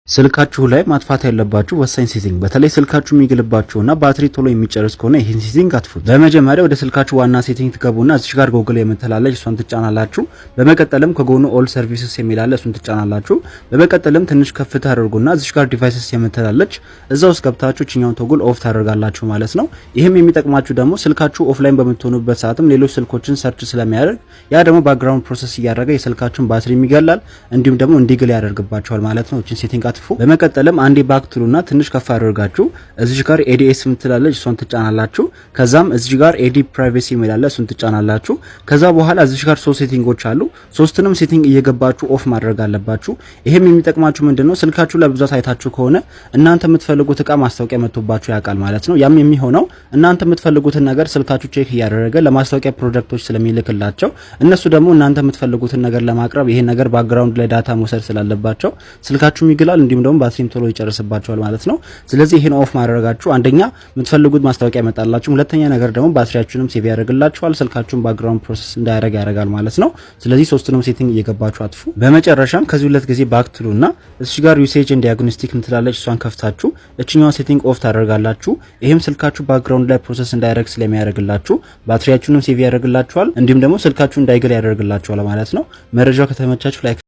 ስልካችሁ ላይ ማጥፋት ያለባችሁ ወሳኝ ሴቲንግ በተለይ ስልካችሁ የሚግልባችሁና ባትሪ ቶሎ የሚጨርስ ከሆነ ይሄን ሴቲንግ አጥፉት። በመጀመሪያ ወደ ስልካችሁ ዋና ሴቲንግ ትገቡና እዚህ ጋር ጎግል የምትላለች እሷን ትጫናላችሁ። በመቀጠልም ከጎኑ ኦል ሰርቪስስ የሚላለ እሱን ትጫናላችሁ። በመቀጠልም ትንሽ ከፍ ታደርጉና እዚህ ጋር ዲቫይስስ የምትላለች እዛ ውስጥ ገብታችሁ እኛውን ቶግል ኦፍ ታደርጋላችሁ ማለት ነው። ይሄም የሚጠቅማችሁ ደግሞ ስልካችሁ ኦፍላይን በምትሆኑበት ሰዓትም ሌሎች ስልኮችን ሰርች ስለሚያደርግ ያ ደግሞ ባክግራውንድ ፕሮሰስ እያደረገ የስልካችሁን ባትሪ ይገላል እንዲሁም ደግሞ እንዲግል ያደርግባችኋል ማለት ነው። እቺን ሴቲንግ በመቀጠልም አንዴ ባክ ትሉና ትንሽ ከፍ አድርጋችሁ እዚህ ጋር ኤዲኤስ ምትላለች እሷን ትጫናላችሁ። ከዛም እዚህ ጋር ኤዲ ፕራይቬሲ የሚላለ እሱን ትጫናላችሁ። ከዛ በኋላ እዚህ ጋር ሶስት ሴቲንጎች አሉ። ሶስቱንም ሴቲንግ እየገባችሁ ኦፍ ማድረግ አለባችሁ። ይሄም የሚጠቅማችሁ ምንድነው ስልካችሁ ለብዛት አይታችሁ ከሆነ እናንተ የምትፈልጉት እቃ ማስታወቂያ መጥቶባችሁ ያውቃል ማለት ነው። ያም የሚሆነው እናንተ የምትፈልጉትን ነገር ስልካችሁ ቼክ እያደረገ ለማስታወቂያ ፕሮዳክቶች ስለሚልክላቸው እነሱ ደግሞ እናንተ የምትፈልጉትን ነገር ለማቅረብ ይሄን ነገር ባክግራውንድ ላይ ዳታ መውሰድ ስላለባቸው ስልካችሁ ይግላል እንዲሁም ደግሞ ባትሪም ቶሎ ይጨርስባችኋል ማለት ነው። ስለዚህ ይሄን ኦፍ ማድረጋችሁ አንደኛ የምትፈልጉት ማስታወቂያ ያመጣላችሁ፣ ሁለተኛ ነገር ደግሞ ባትሪያችሁንም ሴቭ ያደርግላችኋል፣ ስልካችሁን ባክግራውንድ ፕሮሰስ እንዳያደርግ ያደርጋል ማለት ነው። ስለዚህ ሶስቱንም ሴቲንግ እየገባችሁ አጥፉ። በመጨረሻም ከዚህ ሁለት ጊዜ ባክ ትሉና እዚህ ጋር ዩሴጅ ኤንድ ዲያግኖስቲክ ምትላለች እሷን ከፍታችሁ እቺኛው ሴቲንግ ኦፍ ታደርጋላችሁ። ይሄም ስልካችሁ ባክግራውንድ ላይ ፕሮሰስ እንዳያደርግ ስለሚያደርግላችሁ ባትሪያችሁንም ሴቭ ያደርግላችኋል እንዲሁም ደግሞ ስልካችሁ እንዳይገል ያደርግላችኋል ማለት ነው። መረጃው ከተመቻችሁ ላይክ